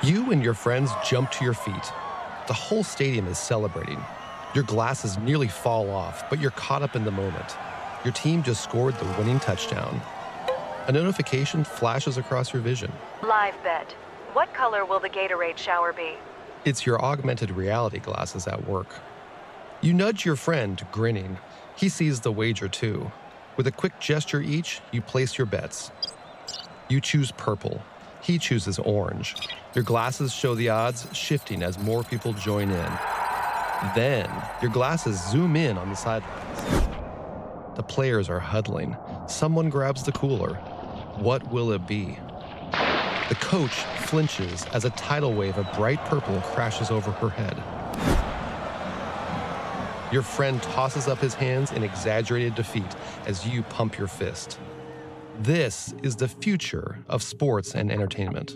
You and your friends jump to your feet. The whole stadium is celebrating. Your glasses nearly fall off, but you're caught up in the moment. Your team just scored the winning touchdown. A notification flashes across your vision. Live bet. What color will the Gatorade shower be? It's your augmented reality glasses at work. You nudge your friend, grinning. He sees the wager too. With a quick gesture each, you place your bets. You choose purple. He chooses orange. Your glasses show the odds shifting as more people join in. Then, your glasses zoom in on the sidelines. The players are huddling. Someone grabs the cooler. What will it be? The coach flinches as a tidal wave of bright purple crashes over her head. Your friend tosses up his hands in exaggerated defeat as you pump your fist. This is the future of sports and entertainment.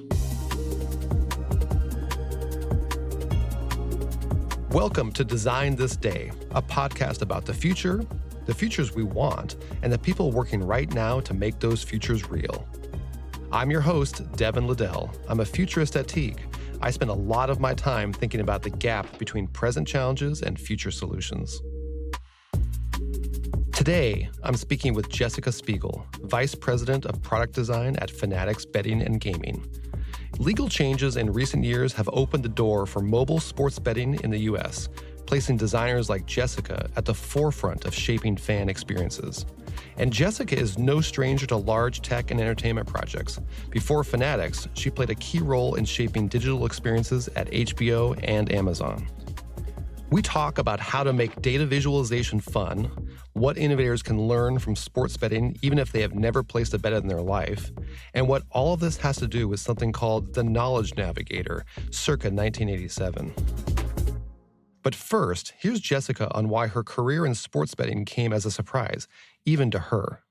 Welcome to Design This Day, a podcast about the future, the futures we want, and the people working right now to make those futures real. I'm your host, Devin Liddell. I'm a futurist at Teague. I spend a lot of my time thinking about the gap between present challenges and future solutions. Today, I'm speaking with Jessica Speigel, Vice President of Product Design at Fanatics Betting and Gaming. Legal changes in recent years have opened the door for mobile sports betting in the U.S., placing designers like Jessica at the forefront of shaping fan experiences. And Jessica is no stranger to large tech and entertainment projects. Before Fanatics, she played a key role in shaping digital experiences at HBO and Amazon. We talk about how to make data visualization fun, what innovators can learn from sports betting even if they have never placed a bet in their life, and what all of this has to do with something called the Knowledge Navigator, circa 1987. But first, here's Jessica on why her career in sports betting came as a surprise, even to her.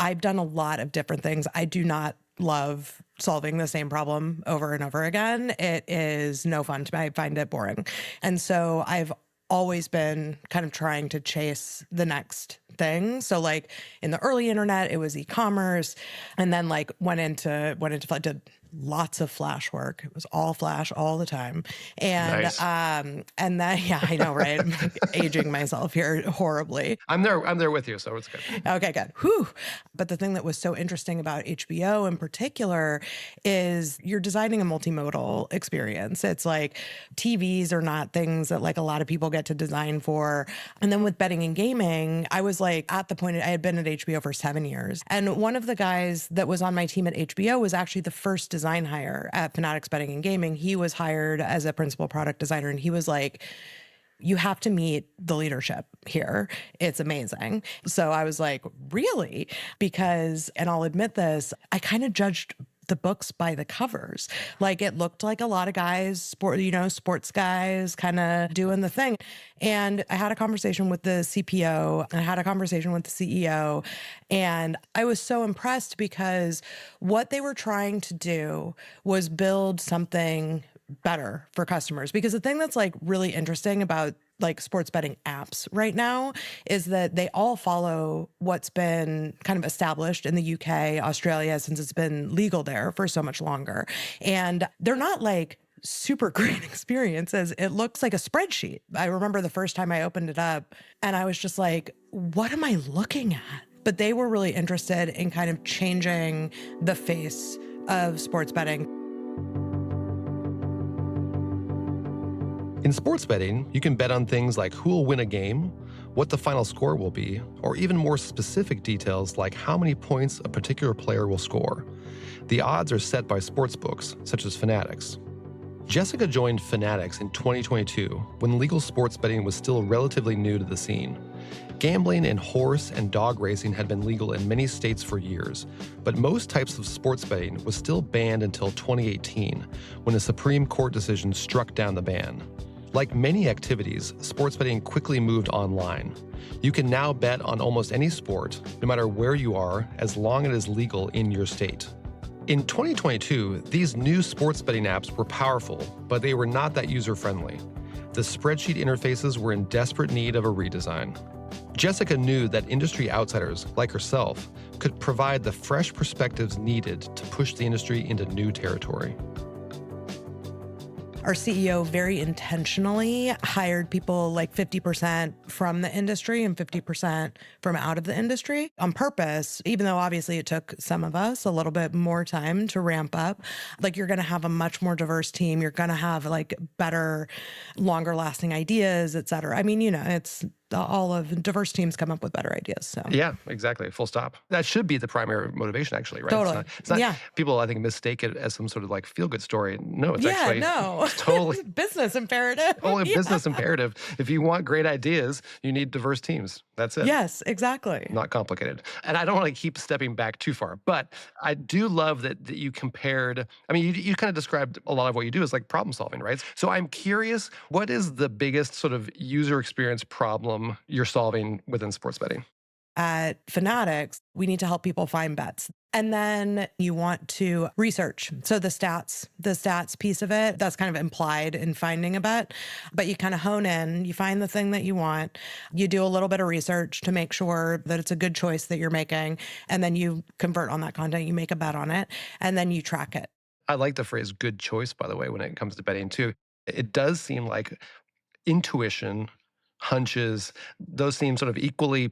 I've done a lot of different things. I do not love solving the same problem over and over again. It is no fun to me. I find it boring. And so I've always been kind of trying to chase the next thing. So like in the early internet, it was e-commerce, and then like went into did lots of Flash work. It was all Flash all the time. And nice. And then I know, right? I'm like aging myself here horribly. I'm there with you, so it's good. Okay, good. Whew. But the thing that was so interesting about HBO in particular is you're designing a multimodal experience. It's like TVs are not things that like a lot of people get to design for. And then with betting and gaming, I was like at the point, I had been at HBO for 7 years. And one of the guys that was on my team at HBO was actually the first design hire at Fanatics Betting and Gaming. He was hired as a principal product designer, and he was like, you have to meet the leadership here. It's amazing. So I was like, really? Because, and I'll admit this, I kind of judged the books by the covers. Like it looked like a lot of guys, sports guys kind of doing the thing. And I had a conversation with the CPO, and I had a conversation with the CEO, and I was so impressed because what they were trying to do was build something better for customers. Because the thing that's like really interesting about like sports betting apps right now is that they all follow what's been kind of established in the UK, Australia, since it's been legal there for so much longer. And they're not like super great experiences. It looks like a spreadsheet. I remember the first time I opened it up and I was just like, what am I looking at? But they were really interested in kind of changing the face of sports betting. In sports betting, you can bet on things like who will win a game, what the final score will be, or even more specific details like how many points a particular player will score. The odds are set by sportsbooks, such as Fanatics. Jessica joined Fanatics in 2022 when legal sports betting was still relatively new to the scene. Gambling and horse and dog racing had been legal in many states for years, but most types of sports betting was still banned until 2018, when a Supreme Court decision struck down the ban. Like many activities, sports betting quickly moved online. You can now bet on almost any sport, no matter where you are, as long as it is legal in your state. In 2022, these new sports betting apps were powerful, but they were not that user-friendly. The spreadsheet interfaces were in desperate need of a redesign. Jessica knew that industry outsiders, like herself, could provide the fresh perspectives needed to push the industry into new territory. Our CEO very intentionally hired people like 50% from the industry and 50% from out of the industry on purpose, even though obviously it took some of us a little bit more time to ramp up. Like you're going to have a much more diverse team. You're going to have like better, longer lasting ideas, et cetera. I mean, it's all of diverse teams come up with better ideas. So Yeah, exactly. Full stop. That should be the primary motivation, actually, right? totally. It's not Yeah. people, I think, mistake it as some sort of like feel good story. No, it's Yeah, actually no. it's totally Business imperative. only a Yeah. business imperative. If you want great ideas, you need diverse teams. That's it. Yes, exactly. Not complicated. And I don't want to keep stepping back too far, but I do love that you compared. I mean, you kind of described a lot of what you do as like problem solving, right? So I'm curious, what is the biggest sort of user experience problem you're solving within sports betting? At Fanatics, we need to help people find bets. And then you want to research. So the stats piece of it, that's kind of implied in finding a bet, but you kind of hone in, you find the thing that you want, you do a little bit of research to make sure that it's a good choice that you're making. And then you convert on that content, you make a bet on it, and then you track it. I like the phrase good choice, by the way, when it comes to betting too. It does seem like intuition, hunches, those seem sort of equally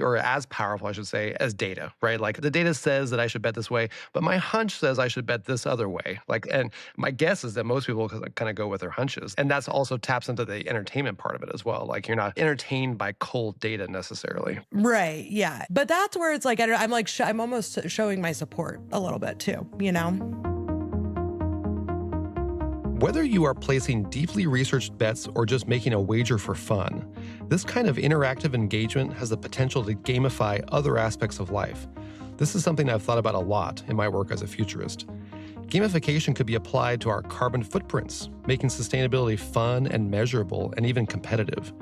or as powerful, I should say, as data, right? Like the data says that I should bet this way, but my hunch says I should bet this other way. Like, and my guess is that most people kind of go with their hunches. And that's also taps into the entertainment part of it as well. Like you're not entertained by cold data necessarily. Right. Yeah. But that's where it's like, I'm like, I'm almost showing my support a little bit too, Whether you are placing deeply researched bets or just making a wager for fun, this kind of interactive engagement has the potential to gamify other aspects of life. This is something I've thought about a lot in my work as a futurist. Gamification could be applied to our carbon footprints, making sustainability fun and measurable and even competitive.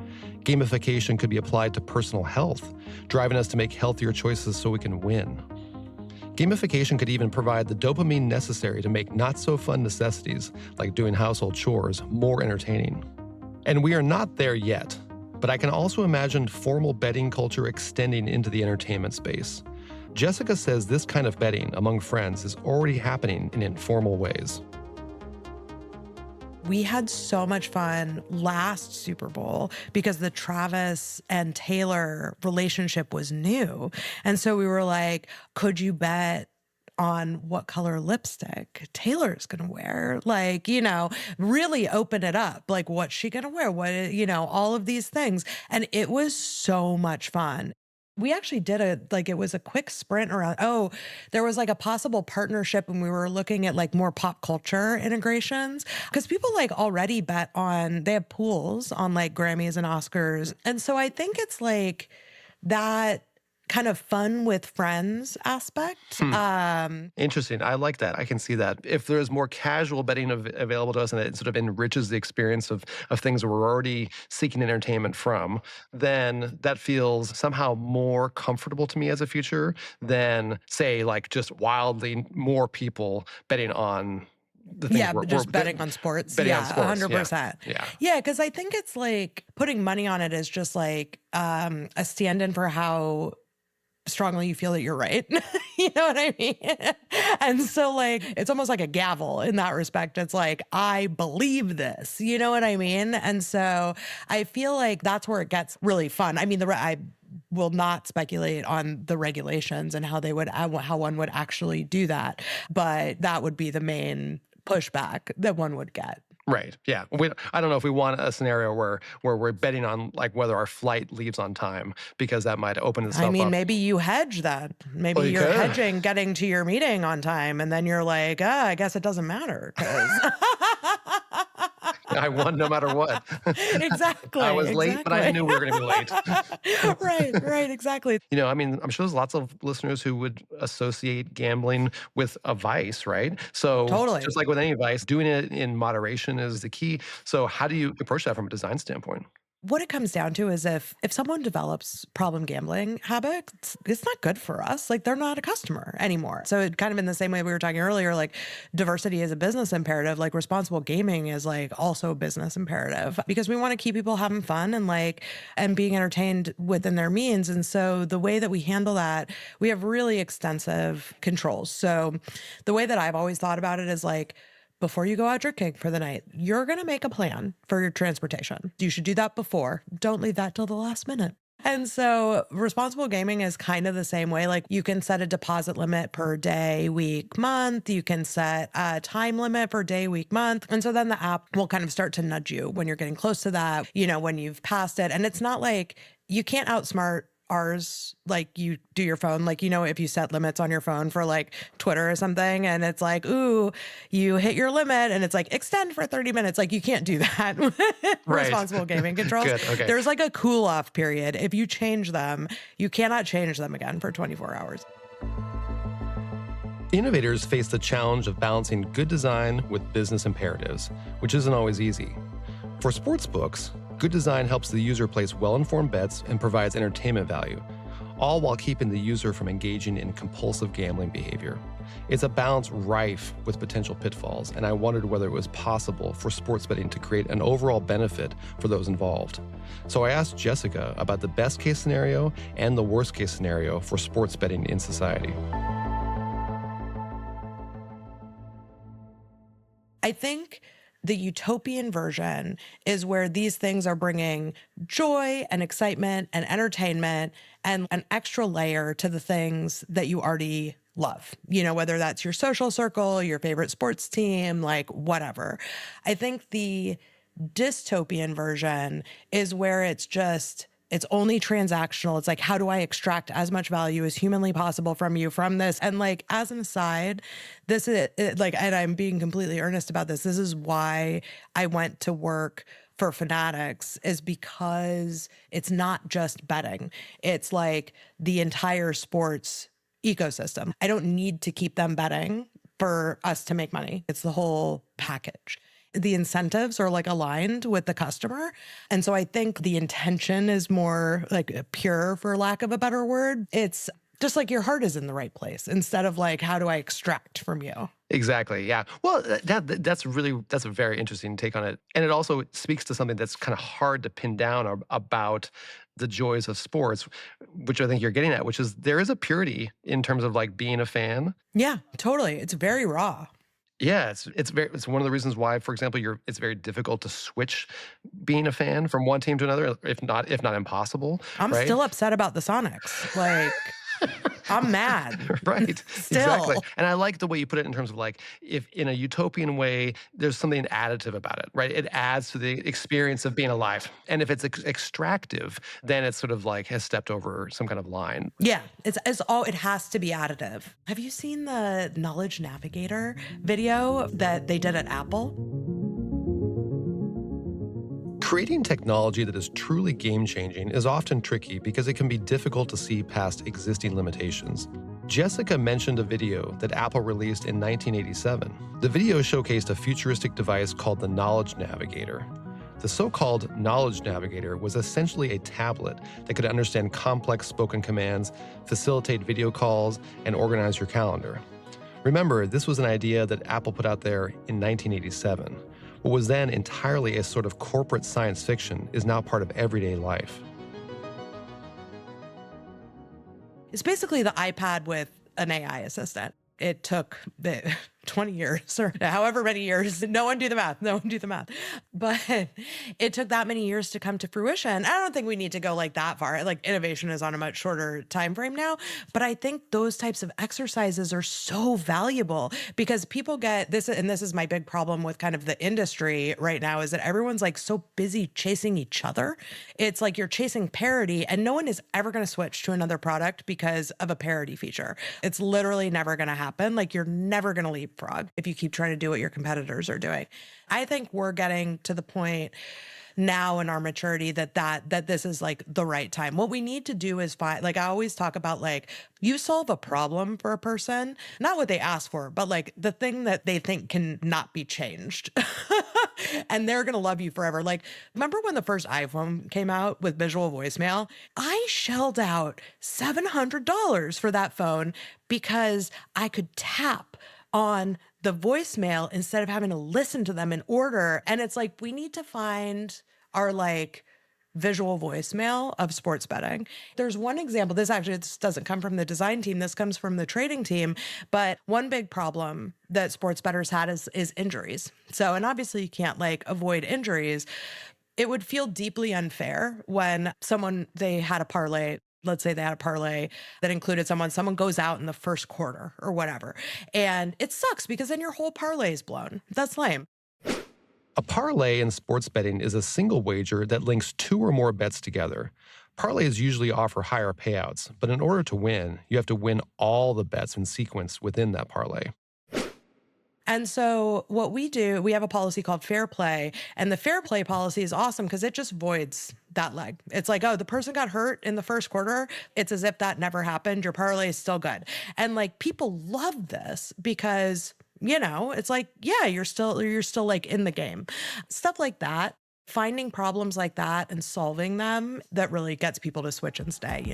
Gamification could be applied to personal health, driving us to make healthier choices so we can win. Gamification could even provide the dopamine necessary to make not-so-fun necessities, like doing household chores, more entertaining. And we are not there yet, but I can also imagine formal betting culture extending into the entertainment space. Jessica says this kind of betting among friends is already happening in informal ways. We had so much fun last Super Bowl because the Travis and Taylor relationship was new. And so we were like, could you bet on what color lipstick Taylor's going to wear? Like, really open it up. Like, what's she going to wear? All of these things. And it was so much fun. We actually did it was a quick sprint around, there was like a possible partnership and we were looking at like more pop culture integrations because people like already bet on, they have pools on like Grammys and Oscars. And so I think it's like that kind of fun with friends aspect. Interesting. I like that. I can see that. If there's more casual betting available to us and it sort of enriches the experience of things that we're already seeking entertainment from, then that feels somehow more comfortable to me as a future than, say, like just wildly more people betting on the things But just betting on sports. Betting on sports. 100%. Yeah. Because I think it's like putting money on it is just like a stand-in for how strongly you feel that you're right. You know what I mean? And so like, it's almost like a gavel in that respect. It's like, I believe this, you know what I mean? And so I feel like that's where it gets really fun. I mean, I will not speculate on the regulations and how one would actually do that, but that would be the main pushback that one would get. Right. Yeah. I don't know if we want a scenario where we're betting on like whether our flight leaves on time because that might open itself up. I mean, maybe you hedge that. Maybe you're hedging getting to your meeting on time, and then you're like, I guess it doesn't matter because I won no matter what. Exactly. I was late, but I knew we were going to be late. Right, exactly. I mean, I'm sure there's lots of listeners who would associate gambling with a vice, right? So Totally. Just like with any vice, doing it in moderation is the key. So how do you approach that from a design standpoint? What it comes down to is if someone develops problem gambling habits, it's not good for us. Like they're not a customer anymore. So it kind of in the same way we were talking earlier, like diversity is a business imperative, like responsible gaming is like also a business imperative because we want to keep people having fun and being entertained within their means. And so the way that we handle that, we have really extensive controls. So the way that I've always thought about it is like, before you go out drinking for the night, you're going to make a plan for your transportation. You should do that before. Don't leave that till the last minute. And so responsible gaming is kind of the same way. Like you can set a deposit limit per day, week, month. You can set a time limit per day, week, month. And so then the app will kind of start to nudge you when you're getting close to that, when you've passed it. And it's not like you can't outsmart ours like you do your phone. Like, if you set limits on your phone for like Twitter or something, and it's like, ooh, you hit your limit and it's like extend for 30 minutes. Like you can't do that with Right. responsible gaming controls. Good, okay. There's like a cool off period. If you change them, you cannot change them again for 24 hours. Innovators face the challenge of balancing good design with business imperatives, which isn't always easy. For sportsbooks, good design helps the user place well-informed bets and provides entertainment value, all while keeping the user from engaging in compulsive gambling behavior. It's a balance rife with potential pitfalls, and I wondered whether it was possible for sports betting to create an overall benefit for those involved. So I asked Jessica about the best-case scenario and the worst-case scenario for sports betting in society. I think the utopian version is where these things are bringing joy and excitement and entertainment and an extra layer to the things that you already love, whether that's your social circle, your favorite sports team, like whatever. I think the dystopian version is where it's only transactional. It's like, how do I extract as much value as humanly possible from you from this? And like, as an aside, this is like, and I'm being completely earnest about this. This is why I went to work for Fanatics, is because it's not just betting. It's like the entire sports ecosystem. I don't need to keep them betting for us to make money. It's the whole package. The incentives are like aligned with the customer. And so I think the intention is more like pure, for lack of a better word. It's just like your heart is in the right place instead of like, how do I extract from you? Exactly. Yeah. Well, that's a very interesting take on it. And it also speaks to something that's kind of hard to pin down about the joys of sports, which I think you're getting at, which is there is a purity in terms of like being a fan. Yeah, totally. It's very raw. Yeah, it's one of the reasons why, for example, it's very difficult to switch being a fan from one team to another, if not impossible. I'm right? still upset about the Sonics. Like, I'm mad. Right. Still. Exactly. And I like the way you put it in terms of like, if in a utopian way, there's something additive about it, right? It adds to the experience of being alive. And if it's extractive, then it's sort of like has stepped over some kind of line. Yeah, it has to be additive. Have you seen the Knowledge Navigator video that they did at Apple? Creating technology that is truly game-changing is often tricky because it can be difficult to see past existing limitations. Jessica mentioned a video that Apple released in 1987. The video showcased a futuristic device called the Knowledge Navigator. The so-called Knowledge Navigator was essentially a tablet that could understand complex spoken commands, facilitate video calls, and organize your calendar. Remember, this was an idea that Apple put out there in 1987. What was then entirely a sort of corporate science fiction is now part of everyday life. It's basically the iPad with an AI assistant. It took 20 years or however many years. No one do the math. But it took that many years to come to fruition. I don't think we need to go like that far. Like innovation is on a much shorter time frame now. But I think those types of exercises are so valuable because people get this, and this is my big problem with kind of the industry right now, is that everyone's like so busy chasing each other. It's like you're chasing parity and no one is ever going to switch to another product because of a parity feature. It's literally never going to happen. Like you're never going to leapfrog if you keep trying to do what your competitors are doing. I think we're getting to the point now in our maturity that this is like the right time. What we need to do is find, like I always talk about, like you solve a problem for a person, not what they ask for, but like the thing that they think can not be changed. And they're going to love you forever. Like, remember when the first iPhone came out with visual voicemail? I shelled out $700 for that phone because I could tap on the voicemail instead of having to listen to them in order. And it's like, we need to find our like visual voicemail of sports betting. There's one example. This doesn't come from the design team. This comes from the trading team. But one big problem that sports bettors had is injuries. So, and obviously you can't like avoid injuries. It would feel deeply unfair when they had a parlay. Let's say they had a parlay that included someone goes out in the first quarter or whatever. And it sucks because then your whole parlay is blown. That's lame. A parlay in sports betting is a single wager that links two or more bets together. Parlays usually offer higher payouts, but in order to win, you have to win all the bets in sequence within that parlay. And so what we do, we have a policy called fair play, and the fair play policy is awesome because it just voids that leg. It's like, oh, the person got hurt in the first quarter. It's as if that never happened. Your parlay is still good. And like people love this because it's like, yeah, you're still like in the game. Stuff like that, finding problems like that and solving them, that really gets people to switch and stay,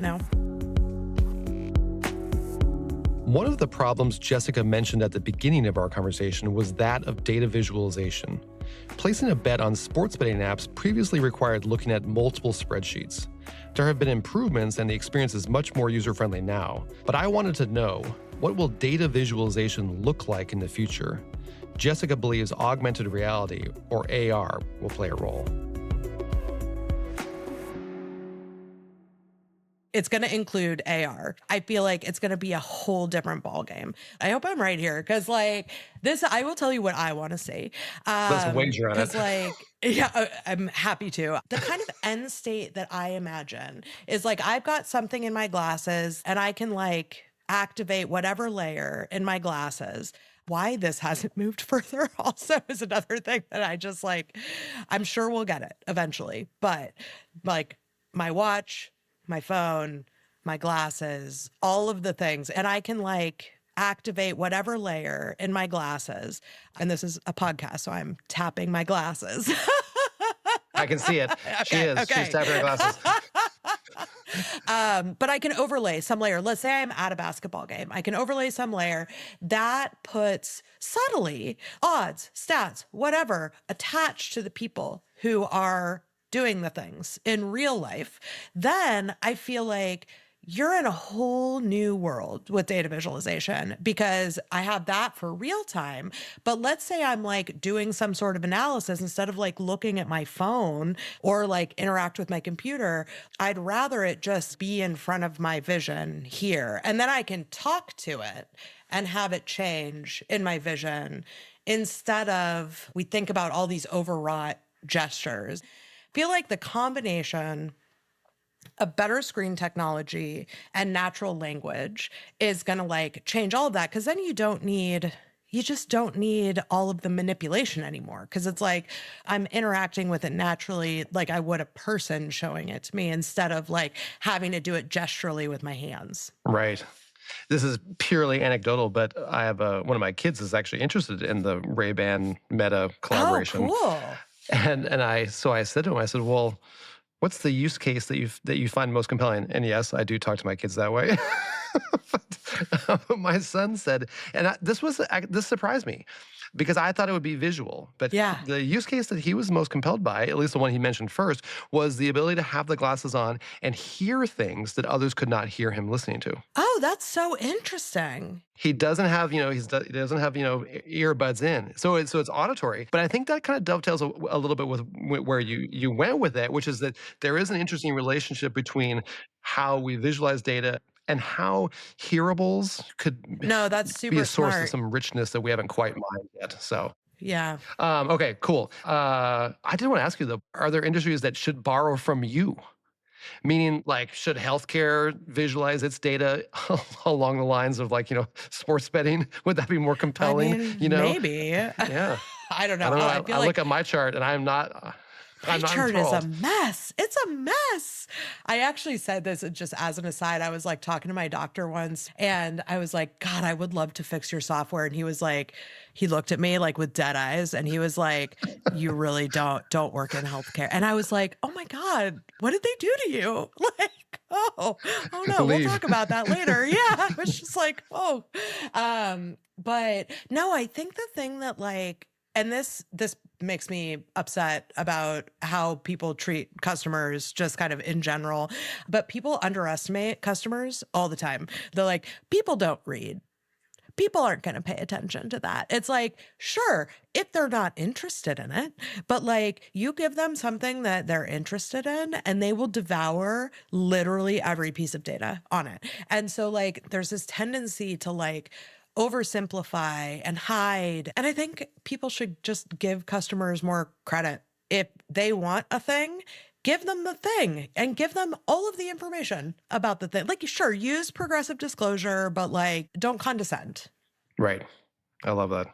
One of the problems Jessica mentioned at the beginning of our conversation was that of data visualization. Placing a bet on sports betting apps previously required looking at multiple spreadsheets. There have been improvements and the experience is much more user-friendly now, but I wanted to know, what will data visualization look like in the future? Jessica believes augmented reality, or AR, will play a role. It's going to include AR. I feel like it's going to be a whole different ballgame. I hope I'm right here because I will tell you what I want to see. Let's wager on it. Yeah, I'm happy to. The kind of end state that I imagine is I've got something in my glasses and I can activate whatever layer in my glasses. Why this hasn't moved further also is another thing that I just I'm sure we'll get it eventually. But my watch, my phone, my glasses, all of the things. And I can activate whatever layer in my glasses. And this is a podcast, so I'm tapping my glasses. I can see it. She is. Okay. She's tapping her glasses. But I can overlay some layer. Let's say I'm at a basketball game. I can overlay some layer that puts subtly odds, stats, whatever, attached to the people who are doing the things in real life. Then I feel like you're in a whole new world with data visualization because I have that for real time. But let's say I'm doing some sort of analysis instead of looking at my phone or interact with my computer. I'd rather it just be in front of my vision here. And then I can talk to it and have it change in my vision instead of we think about all these overwrought gestures. I feel like the combination a better screen technology and natural language is going to change all of that. Cause then you just don't need all of the manipulation anymore. Cause it's I'm interacting with it naturally, like I would a person showing it to me instead of having to do it gesturally with my hands. Right. This is purely anecdotal, but I have one of my kids is actually interested in the Ray-Ban Meta collaboration. Oh, cool. And I said to him, I said, well, what's the use case that you find most compelling? And yes, I do talk to my kids that way. But my son said, and this surprised me because I thought it would be visual. But yeah, the use case that he was most compelled by, at least the one he mentioned first, was the ability to have the glasses on and hear things that others could not hear him listening to. Oh, that's so interesting. He doesn't have, he doesn't have, earbuds in. So it's auditory. But I think that kind of dovetails a little bit with where you went with it, which is that there is an interesting relationship between how we visualize data and how hearables could that's super be a source smart. of some richness that we haven't quite mined yet. So yeah. Okay, cool. I did want to ask you though, are there industries that should borrow from you? Meaning, should healthcare visualize its data along the lines of, sports betting? Would that be more compelling? Maybe. Yeah. I don't know. I look at my chart and I'm not. My chart is a mess. It's a mess. I actually said this just as an aside. I was talking to my doctor once and I was like, God, I would love to fix your software. And he was he looked at me with dead eyes and he was like, you really don't work in healthcare. And I was like, oh my God, what did they do to you? Oh no, we'll talk about that later. Yeah. I was just but no, I think the thing that and this makes me upset about how people treat customers just kind of in general. But people underestimate customers all the time. They're like, people don't read. People aren't going to pay attention to that. It's like, sure, if they're not interested in it, but like you give them something that they're interested in and they will devour literally every piece of data on it. And so like there's this tendency to like oversimplify and hide. And I think people should just give customers more credit. If they want a thing, give them the thing and give them all of the information about the thing. Like, sure, use progressive disclosure, but like, don't condescend. Right. I love that.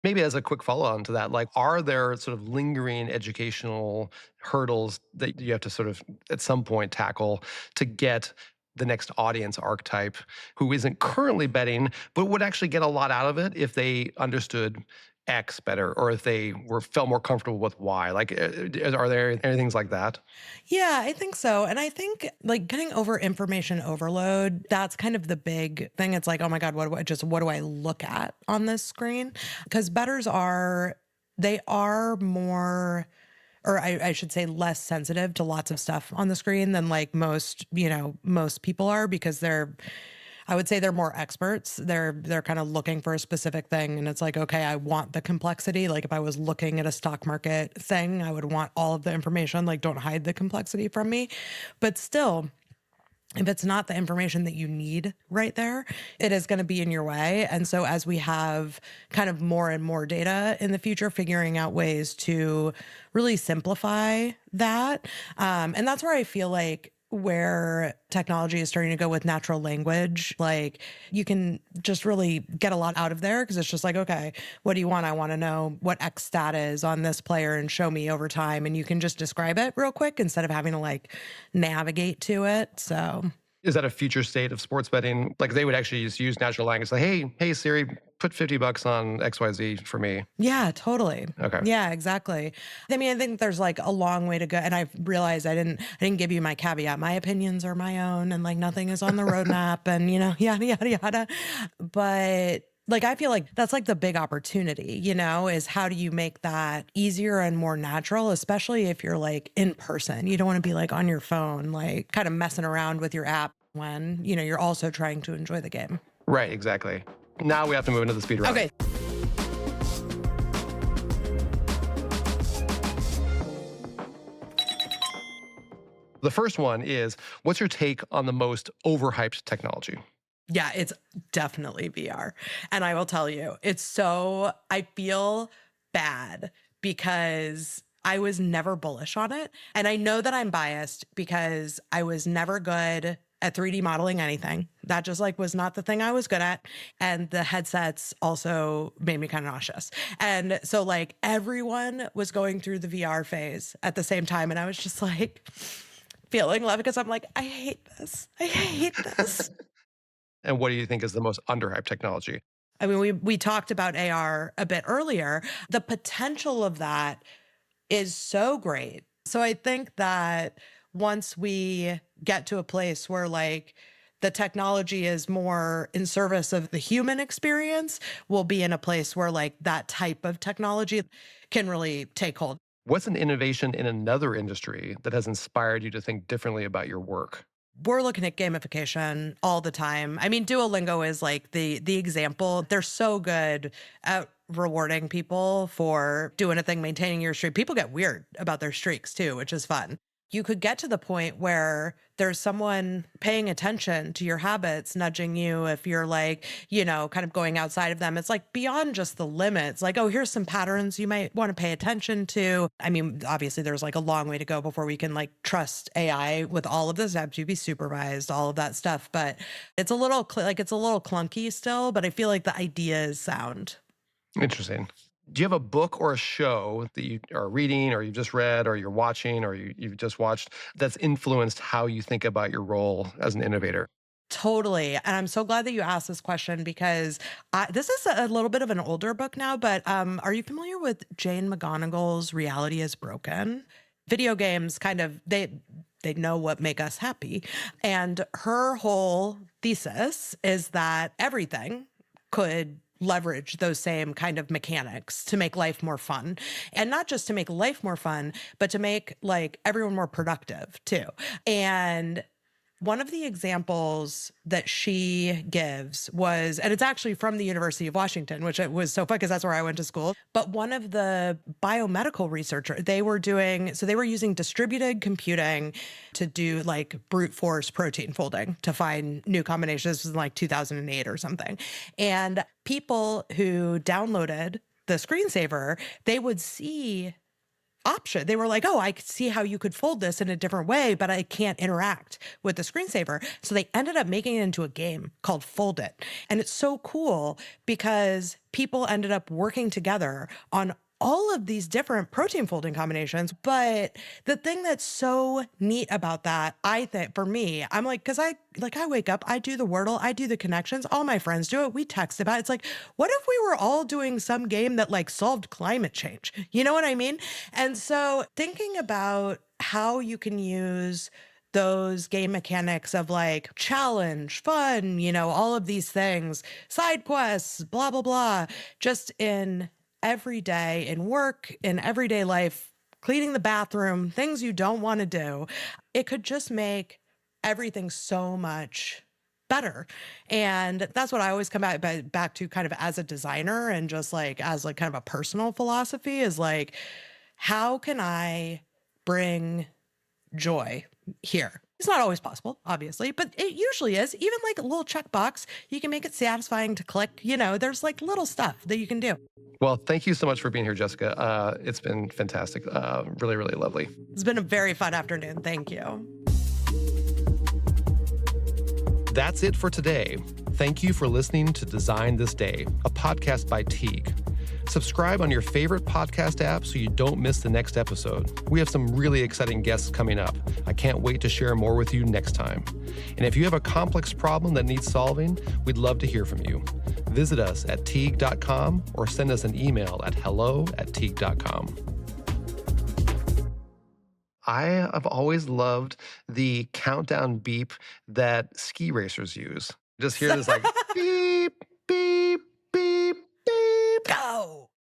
Maybe as a quick follow-on to that, like, are there sort of lingering educational hurdles that you have to sort of at some point tackle to get the next audience archetype who isn't currently betting, but would actually get a lot out of it if they understood X better, or if they felt more comfortable with Y? Like, are there any things like that? Yeah, I think so. And I think like getting over information overload, that's kind of the big thing. It's like, oh my God, what do I look at on this screen? Because they are more, or I should say less sensitive to lots of stuff on the screen than like most people are, because I would say they're more experts. They're kind of looking for a specific thing. And it's like, okay, I want the complexity. Like if I was looking at a stock market thing, I would want all of the information. Like don't hide the complexity from me. But still, if it's not the information that you need right there, it is going to be in your way. And so as we have kind of more and more data in the future, figuring out ways to really simplify that. And that's where I feel like where technology is starting to go with natural language, like you can just really get a lot out of there, because it's just like, okay, what do you want? I want to know what X stat is on this player and show me over time. And you can just describe it real quick instead of having to like navigate to it. So Is that a future state of sports betting? Like they would actually just use natural language, like, hey Siri, put $50 on XYZ for me. yeah, totally. Okay. Yeah, exactly. I mean, I think there's like a long way to go. And I've realized I didn't give you my caveat. My opinions are my own and like nothing is on the roadmap and, yada, yada, yada. But like, I feel like that's like the big opportunity, is how do you make that easier and more natural, especially if you're like in person. You don't want to be like on your phone, like kind of messing around with your app when, you're also trying to enjoy the game. Right, exactly. Now we have to move into the speed round. Okay. The first one is, what's your take on the most overhyped technology? Yeah, it's definitely VR. And I will tell you, I feel bad because I was never bullish on it. And I know that I'm biased because I was never good at 3D modeling anything. That just like was not the thing I was good at. And the headsets also made me kind of nauseous. And so like everyone was going through the VR phase at the same time. And I was just like feeling love because I'm like, I hate this. I hate this. And what do you think is the most underhyped technology? I mean, we talked about AR a bit earlier. The potential of that is so great. So I think that once we get to a place where like the technology is more in service of the human experience, we'll be in a place where like that type of technology can really take hold. What's an innovation in another industry that has inspired you to think differently about your work? We're looking at gamification all the time. I mean, Duolingo is like the example. They're so good at rewarding people for doing a thing, maintaining your streak. People get weird about their streaks too, which is fun. You could get to the point where there's someone paying attention to your habits, nudging you if you're like, kind of going outside of them. It's like beyond just the limits. Like, oh, here's some patterns you might want to pay attention to. I mean, obviously there's like a long way to go before we can like trust AI with all of this. Have to be supervised, all of that stuff. But it's a little clunky still, but I feel like the idea is sound. Interesting. Do you have a book or a show that you are reading or you've just read or you're watching or you've just watched that's influenced how you think about your role as an innovator? Totally. And I'm so glad that you asked this question because this is a little bit of an older book now, but are you familiar with Jane McGonigal's Reality is Broken? Video games kind of, they know what make us happy. And her whole thesis is that everything could leverage those same kind of mechanics to make life more fun. And not just to make life more fun, but to make like everyone more productive too. And one of the examples that she gives was, and it's actually from the University of Washington, which it was so fun because that's where I went to school. But one of the biomedical researchers, they were using distributed computing to do like brute force protein folding to find new combinations. This was in like 2008 or something. And people who downloaded the screensaver, they would see option. They were like, oh, I could see how you could fold this in a different way, but I can't interact with the screensaver. So they ended up making it into a game called Fold It. And it's so cool because people ended up working together on all of these different protein folding combinations. But the thing that's so neat about that, I think for me, I'm like, cause I wake up, I do the Wordle, I do the connections, all my friends do it. We text about it. It's like, what if we were all doing some game that like solved climate change? You know what I mean? And so thinking about how you can use those game mechanics of like challenge, fun, all of these things, side quests, blah, blah, blah, just in every day in work, in everyday life, cleaning the bathroom, things you don't want to do, it could just make everything so much better. And that's what I always come back to kind of as a designer and just like as like kind of a personal philosophy is like, how can I bring joy here? It's not always possible, obviously, but it usually is. Even like a little checkbox, you can make it satisfying to click. There's like little stuff that you can do. Well, thank you so much for being here, Jessica. It's been fantastic. Really, really lovely. It's been a very fun afternoon. Thank you. That's it for today. Thank you for listening to Design This Day, a podcast by Teague. Subscribe on your favorite podcast app so you don't miss the next episode. We have some really exciting guests coming up. I can't wait to share more with you next time. And if you have a complex problem that needs solving, we'd love to hear from you. Visit us at teague.com or send us an email at hello@teague.com. I have always loved the countdown beep that ski racers use. Just hear this like beep, beep.